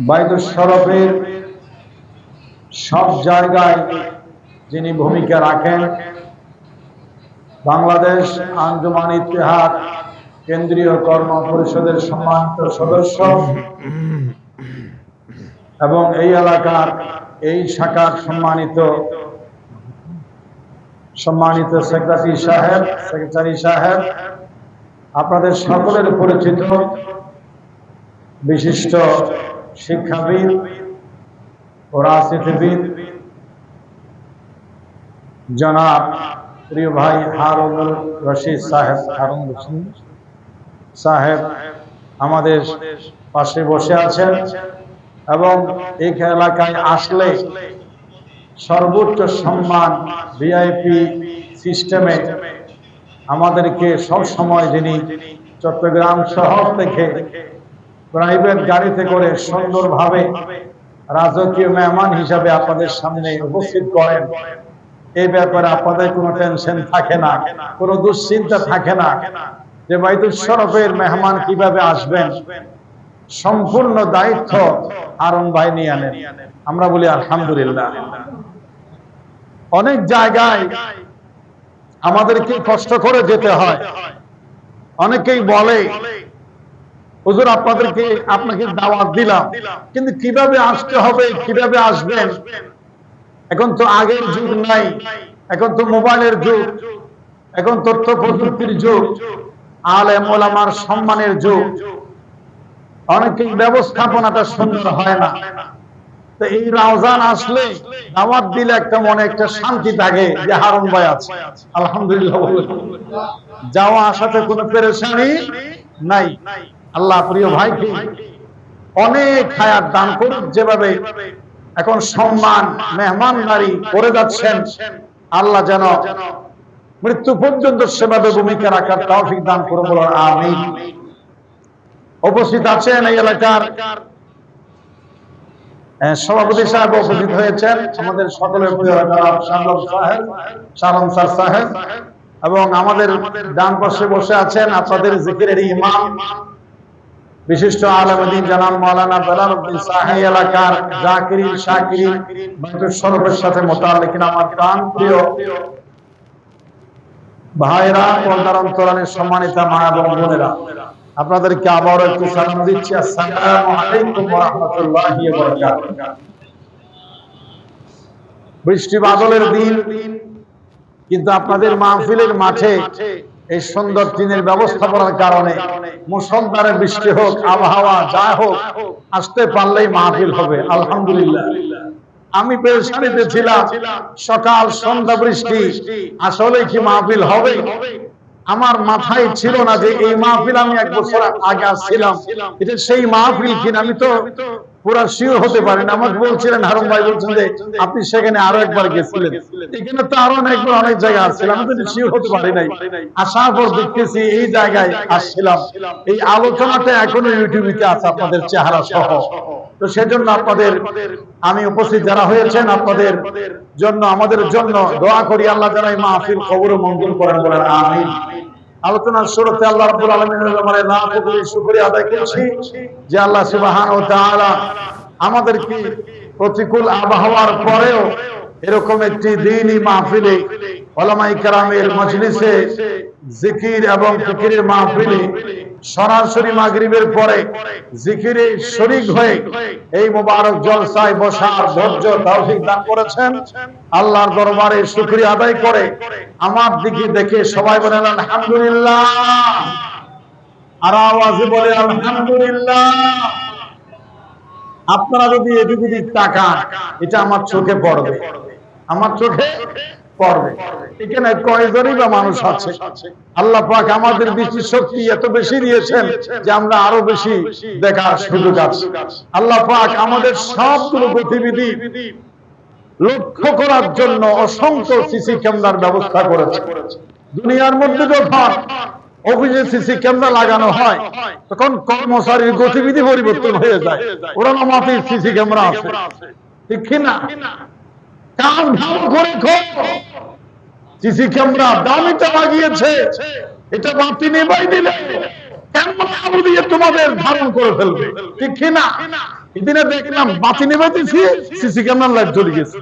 বাইতুল শরফের সব জায়গায় যিনি ভূমিকা রাখেন, বাংলাদেশ আঞ্জুমান ইত্তেহাদ কেন্দ্রীয় কর্ম পরিষদের সম্মানিত সদস্য এবং এই এলাকার এই শাখার সম্মানিত সেক্রেটারি সাহেব, আপনাদের সকলের পরিচিত বিশিষ্ট শিক্ষাবিদ ও রাজনীতিবিদ জনাব প্রিয় ভাই হারুনুর রশিদ সাহেব আমাদের পাশে বসে আছেন এবং এই এলাকায় আসলে সর্বোচ্চ সম্মান ভিআইপি সিস্টেমে আমাদেরকে সব সময় যিনি চট্টগ্রাম শহর থেকে প্রাইভেট গাড়িতে করে সুন্দরভাবে রাজকীয় মেহমান হিসাবে আপনাদের সামনে উপস্থিত করেন, এই ব্যাপারে আপনাদের কোনো টেনশন থাকে না, কোনো দুশ্চিন্তা থাকে না যে বাইতুল শরফের মেহমান কিভাবে আসবেন। সম্পূর্ণ দায়িত্ব হারুন ভাই নিয়ে আনেন। আমরা বলি আলহামদুলিল্লাহ। অনেক জায়গায় আমাদেরকে কষ্ট করে যেতে হয়। অনেকেই বলে হুজুর আপনাকে দাওয়াত দিলাম, কিন্তু কিভাবে আসতে হবে, কিভাবে আসবেন? এখন তো আগের যুগ নাই, এখন তো মোবাইলের যুগ, এখন তথ্য প্রযুক্তির যুগ, আলেম ওলামার সম্মানের যুগ। অনেকেই ব্যবস্থাপনাটা সুন্দর হয় না। তো এই রমজান আসলে দাওয়াত দিলে একটা মনে একটা শান্তি থাকে যে হারুন ভাই আছে, আলহামদুলিল্লাহ যাওয়া আসাতে কোনো পেরেশানি নাই। আল্লাহ প্রিয় ভাইকে অনেক হায়াত দান করুন, যেভাবে এখন সম্মান মেহমানদারি করে যাচ্ছেন, আল্লাহ যেন মৃত্যু পর্যন্ত সেভাবে ভূমিকা রাখার তৌফিক দান করুন, বলুন আমিন। উপস্থিত আছেন এই এলাকার সভাপতি সাহেব, উপস্থিত হয়েছেন আমাদের সকলের প্রিয় শালম সাহেব, এবং আমাদের ডান পাশে বসে আছেন আপনাদের জিকিরের ইমাম বিশিষ্ট আলেমদ্দিন জানাব মাওলানা বেলাল উদ্দিন সাহেব, এলাকার জাকিরিন শাকিরিন বাইতুল শরফের সাথে মোতাল্লিকিন আমার প্রাণ প্রিয় ভাইরা, পর্দার অন্তরালের সম্মানিত মা এবং বোনেরা, আপনাদেরকে আবারও একটু সালাম দিচ্ছি। আসসালামু আলাইকুম ওয়া রাহমাতুল্লাহি ওয়া বারাকাতুহু। বৃষ্টি বাদলের দিন, কিন্তু আপনাদের মাহফিলের মাঠে এই সুন্দর দিনের ব্যবস্থাপনার কারণে মুষলধারে বৃষ্টি হোক, আবহাওয়া যা হোক, আসতে পারলেই মাহফিল হবে, আলহামদুলিল্লাহ। আমি পেরেশানিতে ছিলাম, সকাল সন্ধ্যা বৃষ্টি, আসলে কি মাহফিল হবে? আমার মাথায় ছিল না যে এই মাহফিল আমি এক বছর আগে আসছিলাম, এটা সেই মাহফিল কিনা আমি তো পুরা শিওর হতে পারি না। আমাকে বলছিলেন, হারুন ভাই বলছেন যে আপনি সেখানে আরো একবার গেছিলেন, এখানে তো আরো একবার অনেক জায়গায় আসছিলাম, আমি তো শিওর হতে পারি নাই। আসার পর দেখতেছি এই জায়গায় আসছিলাম। এই আলোচনাটা এখনো ইউটিউবে আছে আপনাদের চেহারা সহ। তো সেজন্য আপনাদের আমি উপস্থিত যারা হয়েছেন, আপনাদের জন্য আমাদের জন্য দোয়া করি, আল্লাহ যেন এই মাহফিল কবুল ও মঞ্জুর করেন, বলেন আমিন। আলোচনার শুরুতে আল্লাহ রাব্বুল আলামিনের নাম করে শুকরিয়া আদায় করছি যে আল্লাহ সুবহানাহু ওয়া তাআলা আমাদেরকে প্রতিকূল আবহাওয়ার পরেও এরকম একটি দ্বীনি মাহফিলে, উলামায়ে কেরামের মজলিসে, জিকির এবং ফিকিরের মাহফিলে সরাসরি মাগরিবের পরে জিকিরে শরীক হয়ে এই মোবারক জলসায় বসার ধৈর্য তৌফিক দান করেছেন। আল্লাহর দরবারে শুকরিয়া আদায় করে আমার দিকে দেখে সবাই বলেন আলহামদুলিল্লাহ, আর আওয়াজে বলে আলহামদুলিল্লাহ। আপনারা যদি এদিকে তাকান, এটা আমার চোখে পড়বে, আমার চোখে পড়বে। এখানে কয়জনই বা মানুষ আছে? আল্লাহ পাক আমাদের দৃষ্টি শক্তি এত বেশি দিয়েছেন যে আমরা আরো বেশি দেখার সুযোগ আছে। আল্লাহ পাক আমাদের সবগুলো গতিবিধি লক্ষ্য করার জন্য অসংখ্য সিসি ক্যামেরার ব্যবস্থা করেছে। দুনিয়ার মধ্যে যখন অফিসে সিসি ক্যামেরা লাগানো হয়, তখন কর্মচারীর গতিবিধি পরিবর্তন হয়ে যায়। ওরানো মাটির সিসি ক্যামেরা আছে, ঠিক কিনা? কান ভালো করে সিসি ক্যামেরা দামিটা লাগিয়েছে, এটা বাতি নেবাই দিলে কেমন আলো দিয়ে তোমাদের ধারণ করে ফেলবে, ঠিক কিনা? এদিনে দেখলাম বাতি নেবাই দিয়েছি, সিসি ক্যামেরা লাইট জ্বলে গেছে।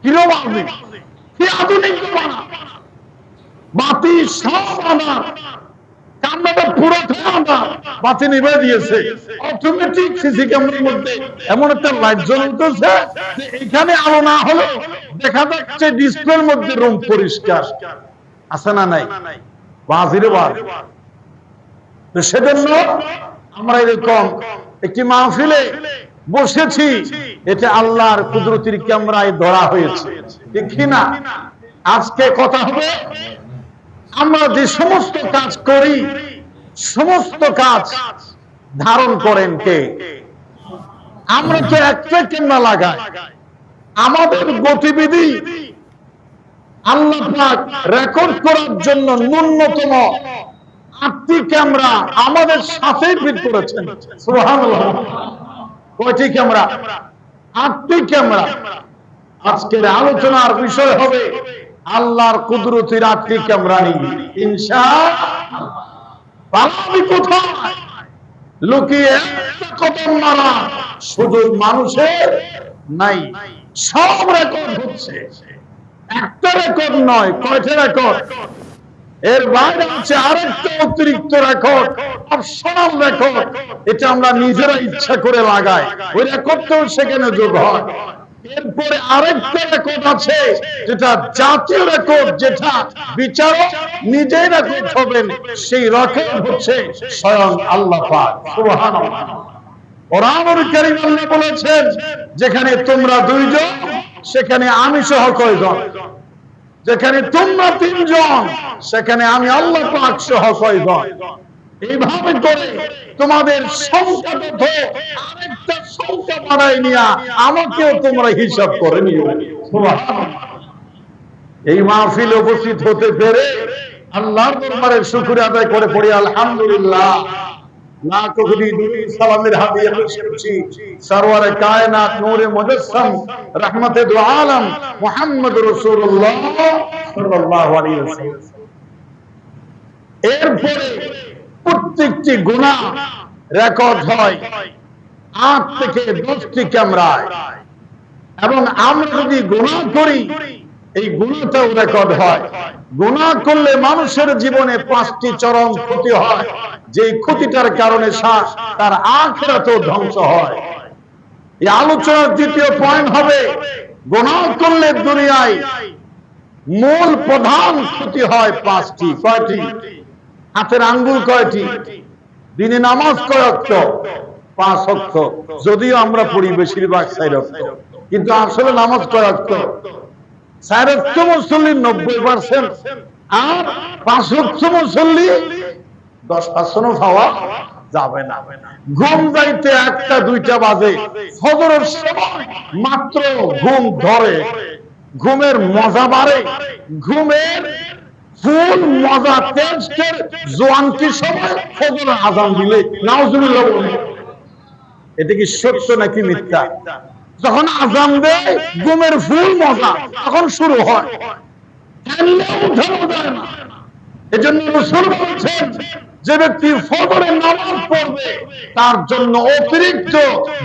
কিরকম আধুনিক, কি আধুনিক বাতি সব আমার কান্নাটা পুরো আমার বাতি নিভে দিয়েছে। অটোমেটিক সিসি ক্যামেরার মধ্যে এমন একটা লাইট জ্বলতেছে যে এখানে আলো না হলে দেখা যাচ্ছে ডিসপ্লের মধ্যে রং পরিষ্কার আছে না নাই? বাজিরে বাজ। তো সেজন্য আমরা এরকম একটি মাহফিলে বসেছি, এটা আল্লাহর কুদরতির ক্যামেরায় ধরা হয়েছে, ঠিক কিনা? আজকে কথা হবে আমরা যে সমস্ত কাজ করি, সমস্ত কাজ ধারণ করেন কে? আমরা তো একটা ক্যামেরা লাগাই, আমাদের গতিবিধি আল্লাহ পাক রেকর্ড করার জন্য ন্যূনতম 8টি ক্যামেরা আমাদের সাথে ফিট করেছেন। সুবহানাল্লাহ। কয়টি ক্যামেরা? 8টি ক্যামেরা। আজকের আলোচনার বিষয় হবে আল্লাহর কুদরতের 8টি ক্যামেরা নিয়ে ইনশাআল্লাহ। আমি কোথায় লুকিয়ে কদম মারা সুযোগ মানুষের নাই, সব রেকর্ড হচ্ছে। একটা রেকর্ড নয়, কয়টা রেকর্ড? এর বাইরে আছে আরেকটা অতিরিক্ত রেকর্ড অপশনাল রেকর্ড, এটা আমরা নিজেরা ইচ্ছা করে লাগাই, ওই রেকর্ডটাও সেখানে যোগ হয়। এরপরে আরেকটা রেকর্ড আছে যেটা জাতীয় রেকর্ড, যেটা বিচারক নিজেই রেকর্ড হবেন, সেই রেকর্ড হচ্ছে স্বয়ং আল্লাহ পাক। সুবহানাল্লাহ। কোরআনুল কারীম আল্লাহ বলেছেন, যেখানে তোমরা দুইজন সেখানে আমি সহ কয়জন, যেখানে তোমরা তিনজন সেখানে আমি আল্লাহ পাক সহ কয়জন। এইভাবে করে তোমাদের সংখ্যা তথ্য আরেকটা সংখ্যা বাড়াই নিয়া আমাকেও তোমরা হিসাব করে নিও। এই মাহফিলে উপস্থিত হতে পেরে আল্লাহর দরবারে শুকর আদায় করে পড়ি আলহামদুলিল্লাহ। লাখ কোটি দুরূদ সালামের হাদিয়া পেশ করছি সরওয়ারে কায়নাত নূরে মুজাসসাম রহমতে দু আলম মুহাম্মদুর রাসূলুল্লাহ সাল্লাল্লাহু আলাইহি ওয়াসাল্লাম। এরপরে প্রত্যেকটি গুনাহ রেকর্ড হয় 8 থেকে 10টি ক্যামেরায়, এবং আমরা যদি গুনাহ করি এই গুনাহটাও রেকর্ড হয়। গুনাহ করলে মানুষের জীবনে 5টি চরম ক্ষতি হয়, যে ক্ষতিটার কারণে তার আখিরাতও ধ্বংস হয়। এই আলোচনার দ্বিতীয় পয়েন্ট হবে, গুনাহ করলে দুনিয়ায় মূল প্রধান ক্ষতি হয় 5টি। কয়টি? হাতের আঙ্গুল কয়টি? দিনে নামাজ কয় ওয়াক্ত? 5 ওয়াক্ত। যদিও আমরা পড়ি বেশিরভাগ 4 ওয়াক্ত, কিন্তু আসলে নামাজ কয় ওয়াক্ত? 4 ওয়াক্ত মুসল্লি 90%, আর 5 ওয়াক্ত মুসল্লি 10% পাওয়া যাবে না। ঘুম যাইতে 1টা 2টা বাজে, ফজরের সময় মাত্র ঘুম ধরে, ঘুমের মজা বাড়ে, ঘুমের ফুল মজা টেস্টের জোয়ানকি সময় ফজরের আযান দিলে নাউজুবিল্লাহ বলে। এটা কি সত্য নাকি মিথ্যা? যখন আযান দেয় ঘুমের ফুল মজা তখন শুরু হয়, এজন্য রাসূল বলেছেন, যে ব্যক্তি ফজরের নামাজ পড়বে তার জন্য অতিরিক্ত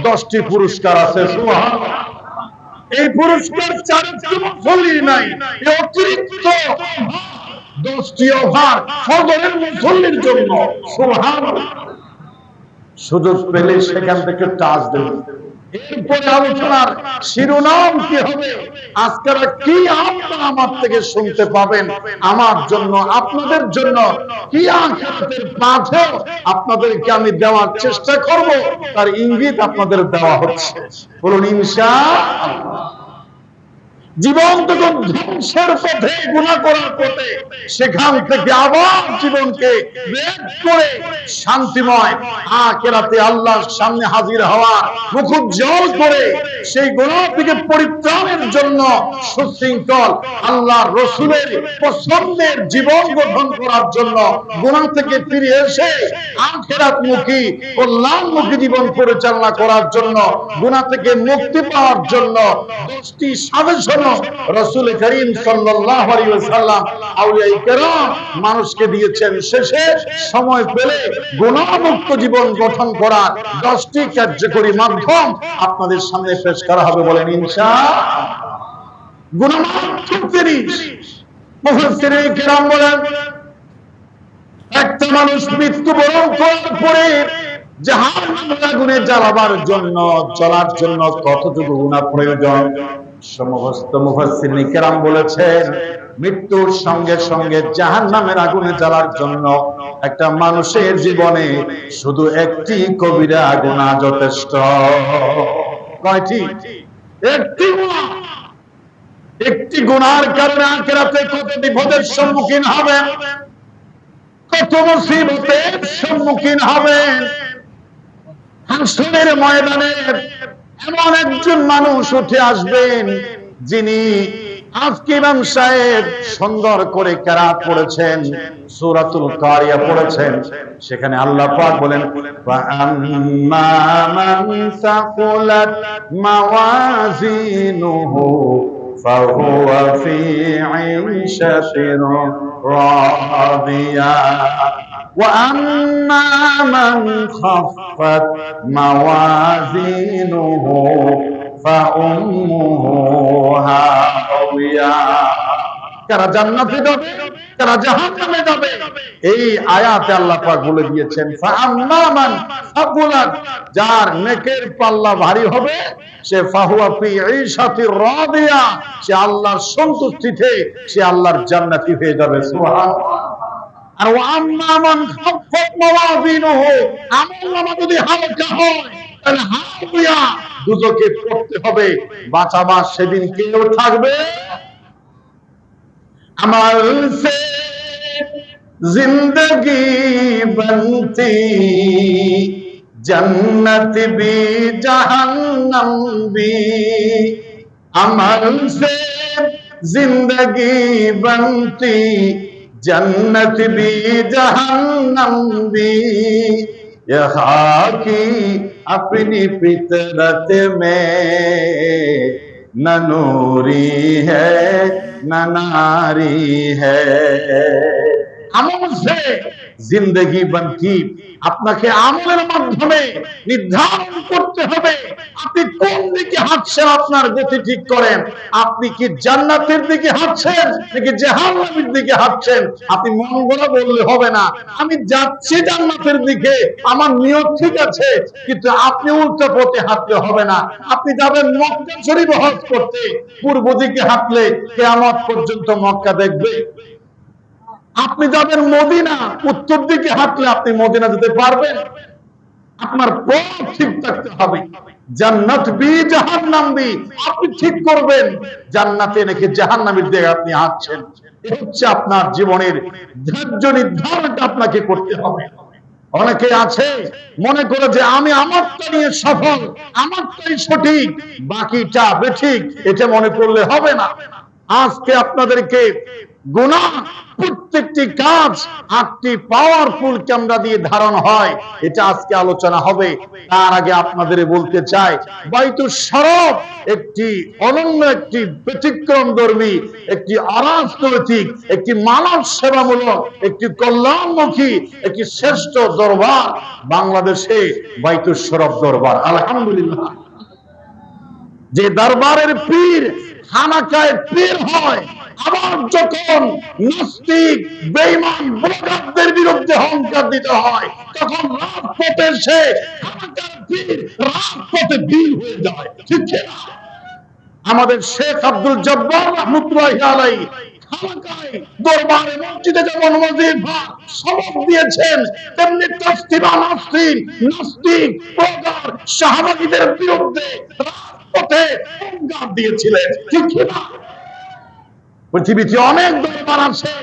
10টি পুরস্কার আছে। সুবহানাল্লাহ। এই পুরস্কার 4 মুসল্লির নাই, এই অতিরিক্ত 10টি অফার ফজরের মুসল্লির জন্য। সুবহানাল্লাহ। সুযোগ পেলে সেখান থেকে টাচ দেবেন। এরপরে আলোচনার শিরোনাম কি হবে? আজকের কি আপনারা আমার থেকে শুনতে পাবেন, আমার জন্য আপনাদের জন্য কি আখিরাতের পাথে আপনাদেরকে আমি দেওয়ার চেষ্টা করব, তার ইঙ্গিত আপনাদের দেওয়া হচ্ছে। বলুন ইনশাআল্লাহ। জীবন তখন ধ্বংসের পথে, গুনাহ করার পথে, সেখান থেকে আবার জীবনকে বের করে শান্তিময় আখিরাতে আল্লাহর সামনে হাজির হওয়া, মুখোজ্জ্বল করে সেই গুনাহ থেকে পরিত্রাণের জন্য সুশৃঙ্খল আল্লাহর রাসূলের পছন্দের জীবন গঠন করার জন্য, গুনাহ থেকে ফিরে এসে আখিরাতমুখী কল্যাণমুখী জীবন পরিচালনা করার জন্য, গুনাহ থেকে মুক্তি পাওয়ার জন্য 10টি সাজেশন রাসূল করিম সাল্লাল্লাহু আলাইহি ওয়াসাল্লাম আউলিয়ায়ে কেরাম মানুষকে দিয়েছেন। শেষে সময় পেলে গুনাহমুক্ত জীবন গঠন করার 10টি কার্যকরী মাধ্যম আপনাদের সামনে পেশ করা হবে। বলেন ইনশাআল্লাহ। গুনাহমুক্ত জিনিস, মুফাসসিরিনে কেরাম বলেন, একটা মানুষ মৃত্যুবরণ করার পরে জাহান্নামের আগুনে জ্বালাবার জন্য, জ্বলার জন্য কতটুকু গুনাহ প্রয়োজন? সমস্ত মুফাসসিরিনে কেরাম বলেছেন, মৃত্যুর সঙ্গে সঙ্গে জাহান্নামের আগুনে জ্বালার জন্য একটা মানুষের জীবনে শুধু একটি কবিরা গুনাহ যথেষ্ট। কয়টি? একটি গুনাহ। একটি গুনাহর কারণে আখিরাতে কত বিপদের সম্মুখীন হবেন, কত মুসিবতের সম্মুখীন হবেন। হাসরের ময়দানে এমন একজন মানুষ উঠে আসবেন, যিনি আজকে ইমাম সাহেব সুন্দর করে কেরাত পড়েছেন, সূরাতুল কারিয়া পড়েছেন। সেখানে আল্লাহ পাক বলেন, ওয়া আম্মা মান সাকুলাত মাওয়াজিনুহু ফাহুয়া ফি ঈশাতিন রাদিয়া ওয়া আম্মা মান খাফফাত মাওয়াজিনুহু فأمه هاوية কারা জান্নাতে যাবে, কারা জাহান্নামে যাবে। এই আয়াতে আল্লাহ পাক বলে দিয়েছেন, ফাআম্মা মান সাকুলাত, যার নেকের পাল্লা ভারী হবে, সে ফাহুয়া ফি ঈশাতির রাদিয়া, সে আল্লাহর সন্তুষ্টিতে, সে আল্লাহর জান্নাতি হয়ে যাবে। সুবহানাল্লাহ। আর ওয়া আম্মা মান খাফফাত মাওয়াজিনুহু, আমলনামা যদি হালকা হয়, তাহলে হাবিয়া, দুজকে পড়তে হবে। বাঁচাবার সেদিন কেউ থাকবে अमल से जिंदगी बनती, जन्नत भी जहन्नम भी। अमल से जिंदगी बनती, जन्नत भी जहन्नम भी। ये खाकी अपनी फितरत में न नूरी है न नारी है। আমল সে জিন্দেগি বনতি, আপনাকে আমলের মাধ্যমে নির্ধারণ করতে হবে আপনি কোন দিকে হাঁটছেন। আপনার গতি ঠিক করেন, আপনি কি জান্নাতের দিকে হাঁটছেন নাকি জাহান্নামের দিকে হাঁটছেন। আপনি মন গড়া বললে হবে না, আমি যাচ্ছি জান্নাতের দিকে, আমার নিয়ত ঠিক আছে, কিন্তু আপনি উল্টো পথে হাঁটলে হবে না। আপনি যাবেন মক্কা শরীফ হজ করতে, পূর্ব দিকে হাঁটলে কিয়ামত পর্যন্ত মক্কা দেখবে। আপনি যাবেন মদিনা, উত্তর দিকে হাঁটলে আপনি মদিনা যেতে পারবেন। আপনার পথ ঠিক থাকতে হবে। জান্নাত বি জাহান্নাম বি, আপনি ঠিক করবেন জান্নাতে নাকি জাহান্নামের দিকে আপনি হাঁটছেন। এটা হচ্ছে আপনার জীবনের ধৈর্য নির্ধারণটা আপনাকে করতে হবে। অনেকে আছে মনে করে যে আমি আমারটা নিয়ে সফল, আমারটাই সঠিক, বাকিটা বেঠিক, এটা মনে করলে হবে না। আজকে আপনাদেরকে গুনাহ প্রত্যেকটি কাজ 8টি পাওয়ারফুল ক্যামেরা দিয়ে ধারণ হয়, এটা আজকে আলোচনা হবে। তার আগে আপনাদের বলতে চাই, বাইতুল শরফ একটি অনন্য, একটি ব্যতিক্রমধর্মী, একটি অরাজনৈতিক, একটি মানব সেবামূলক, একটি কল্যাণমুখী, একটি শ্রেষ্ঠ দরবার বাংলাদেশে বাইতুল শরফ দরবার। আলহামদুলিল্লাহ। যে দরবারের পীর খানাকায় পীর হয়, আবার যখন নাস্তিক বেঈমান ব্লগারদের বিরুদ্ধে হুঙ্কার দিতে হয়, তখন রাজপথে সে খানাকার পীর রাজপথে বীর হয়ে যায়। ঠিক না? আমাদের শেখ আব্দুল জব্বার রাহমাতুল্লাহি আলাইহি খানাকায় দরবারে মসজিদে যেমন ওয়াজিফা সবক দিয়েছেন, তেমনি তাসতিমা নাসরিন নাস্তিক ব্লগার শাহবাগীদের বিরুদ্ধে রাজপথে হুঙ্কার দিয়েছিলেন। ঠিক না? পৃথিবীতে অনেক দরবার আছে,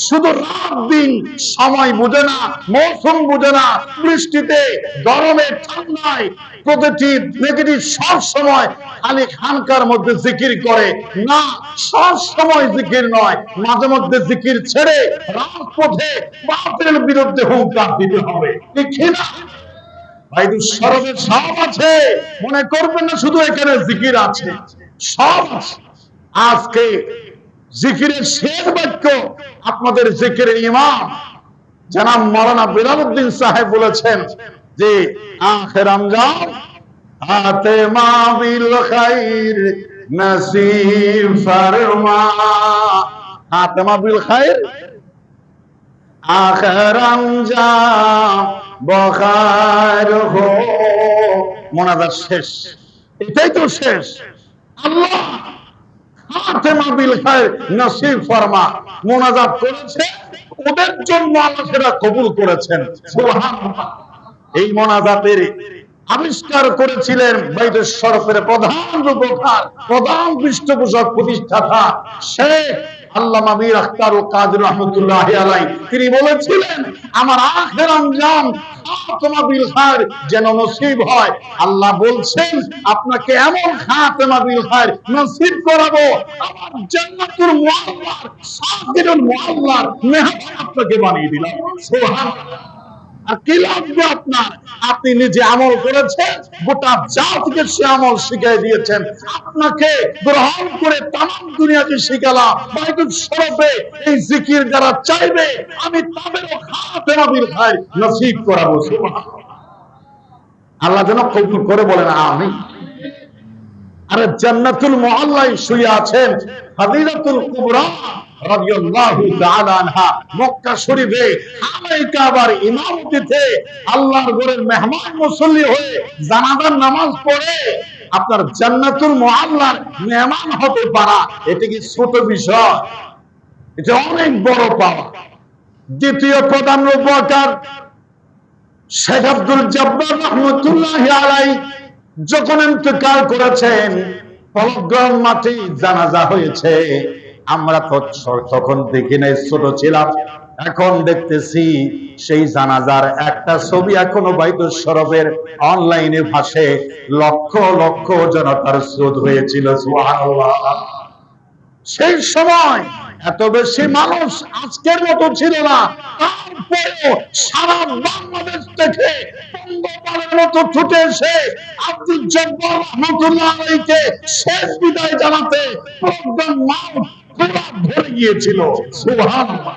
শুধু রাত দিন সময় বুঝে না, মৌসুম বুঝে না, বৃষ্টিতে গরমে ঠান্ডায় প্রতিটি নেগেটিভ সব সময় খালি খানকার মধ্যে জিকির করে না। সব সময় জিকির নয়, মাঝে মধ্যে জিকির ছেড়ে রাজপথে বাতিলের বিরুদ্ধে হুঙ্কার দিতে হবে। ঠিক না? বাইতুল শরফে সব আছে, মনে করবেন না শুধু এখানে জিকির আছে, সব আছে। আজকে জিকিরের শেষ বাক্য আপনাদের জিকিরের ইমাম জনাব মাওলানা বিলাল উদ্দিন সাহেব বলেছেন যে আখির রমজান ফাতেমা বিল খাইর নসিব ফরমা, ফাতেমা বিল খাইর আখির রমজান বখার হো। মোনাজাত শেষ, এটাই তো শেষ। আল্লাহ ফাতেমা বিল খাইর নসিব ফরমা মোনাজাত করেছে, ওদের জন্য আল্লাহ সেটা কবুল করেছেন। সুবহানাল্লাহ। এই মোনাজাতের আবিষ্কার করেছিলেন বাইতুল শরফের প্রধান রূপকার, প্রধান পৃষ্ঠপোষক, প্রতিষ্ঠাতা শেখ আল্লামা মীর আখতার ও কাদের রহমাতুল্লাহি আলাইহি। তিনি বলেছিলেন আমার আখির রমজান খাতেমা বিল খায়র যেন নসিব হয়। আল্লাহ বলছেন আপনাকে এমন খাতেমা বিল খায়র নসিব করাবো, আমার জান্নাতুল মুআল্লার সাকিরুল মুআল্লার মেহমান আপনাকে বানিয়ে দিলাম। সুবহানাল্লাহ। আর কি লাগবে আপনার? আপনি নিজে আমল করেছেন, গোটা জাতিকে সে আমল শিখিয়ে দিয়েছেন, আপনাকে গ্রহণ করে তামাম দুনিয়াকে শিখালাম। বাইতুল শরফে এই জিকির যারা চাইবে আমি তাদেরও খাতেমা বিল খায়র নসিব করাবো। সুবহানাল্লাহ। আল্লাহ যেন কবুল করে, বলেন আমিন। আরে জান্নাতুল মুআল্লায় শুয়ে আছেন ফাদিলাতুল কুবরা রাদিয়াল্লাহু তাআলা আনহা মক্কা শরীফে খানায়ে কাবার ইমামতিতে আল্লাহর ঘরের মেহমান মুসল্লি হয়ে জানাজার নামাজ পড়ে আপনার জান্নাতুল মুআল্লার মেহমান হতে পারা, এটা কি ছোট বিষয়? এটা অনেক বড় পাওয়া। দ্বিতীয় প্রধান উপকার, শেখ আব্দুল জব্বার রহমতুল্লাহি আলাইহি যখন ইন্তেকাল করেছেন, পলগ্রাম মাটি জানাজা হয়েছে। আমরা তখন দেখি নাই, ছোট ছিলাম। এখন দেখতেছি সেই জানাজার একটা ছবি এখনো বাইতুল শরফের অনলাইনে ভাসে। লক্ষ লক্ষ জনতার স্রোত হয়েছিল, সুবহানাল্লাহ। সেই সময় এত বেশি মানুষ আজকের মতো ছিল না, তারপরেও সারা বাংলাদেশ থেকে পঙ্গপালের মতো ছুটে এসে আব্দুল জব্বার রহমতুল্লাহ আলাইহিকে শেষ বিদায় জানাতে প্রোগ্রাম মাঠ পুরা ভরে গিয়েছিল, সুবহানাল্লাহ।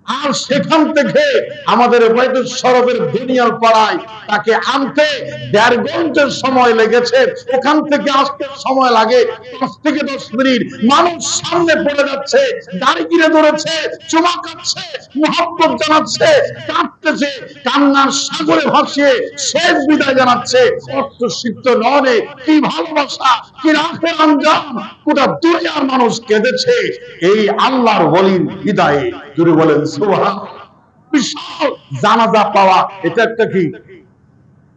আর সেখান থেকে আমাদের বাইতুল শরফের দুনিয়ার পাড়ায় তাকে আনতে 1.5 ঘন্টার সময় লেগেছে। ওখান থেকে আসতে সময় লাগে 5 থেকে 10 মিনিট। মানুষ সামনে পড়ে যাচ্ছে, দাড়ি গিরে ধরেছে, চুমা খাচ্ছে, মুহাব্বত জানাচ্ছে, কাঁদতেছে, কান্নার সাগরে ভাসিয়ে শেষ বিদায় জানাচ্ছে। অর্থসিদ্ধ নয়নে কি ভালোবাসা, কি রাখের আঞ্জাম, গোটা দুনিয়ার মানুষ কেঁদেছে এই আল্লাহর ওলির বিদায়ে। জুড়ে বলেন সুবহান। বিশাল জানাজা পাওয়া, এটা একটা কি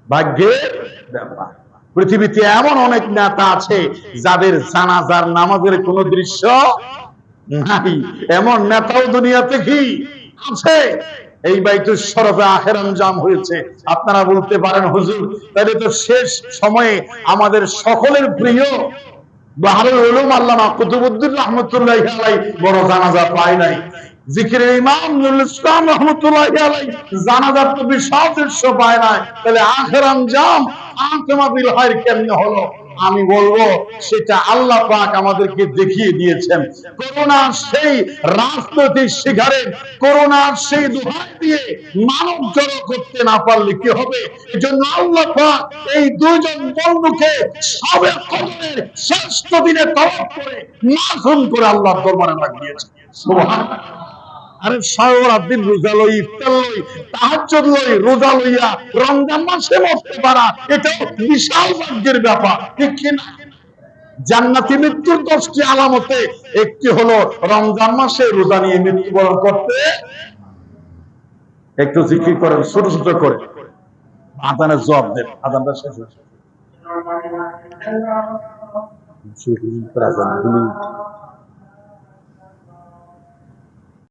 ভাগ্যের ব্যাপার। পৃথিবীতে এমন অনেক নেতা আছে যাদের জানাজার নামাজের কোন দৃশ্য নাই। এমন নেতাও দুনিয়াতে কি আছে? এই বাইতুল শরফে আখের আঞ্জাম হয়েছে। আপনারা বলতে পারেন হুজুর, তাহলে তো শেষ সময়ে আমাদের সকলের প্রিয় বাহরুল উলুম আল্লামা কুতুবউদ্দিন রাহমাতুল্লাহি আলাইহি বড় জানাজা পায় নাই। জিকিরের ইমাম নুরুল ইসলাম রাহমাতুল্লাহি আলাইহি জানাজার তো বিশাল দৃশ্য পায় নাই। তাহলে আখের আঞ্জাম আকিমা বিল খায়র কেমনে হলো? আমি বলবো সেটা আল্লাহ পাক আমাদেরকে দেখিয়ে দিয়েছেন। করোনার সেই রাজনৈতিক শিকারে, করোনার সেই দোহাই দিয়ে মানব জড়ো করতে না পারলে কি হবে? এজন্য আল্লাহ পাক এই দুইজন বন্ধুকে সবে কদরের শ্রেষ্ঠ দিনে তলব করে মাসুম করে আল্লাহর দরবারে লাগিয়েছেন, সুবহানাল্লাহ। আরে সারাদিন দিন রোজা লই, ইফতার লই, তাহাজ্জুদ লই, রোজা লইয়া রমজান মাসে মরতে পারা, এটা বিশাল ভাগ্যের ব্যাপার, ঠিক কি না? জান্নাতি মৃত্যুর 10টি আলামতে একটি হলো রমজান মাসে রোজা নিয়ে মৃত্যুবরণ করতে। একটু জিকির করেন ছোট ছোট করে, আযানের জবাব দেন। আযানটা শেষ হয়েছে।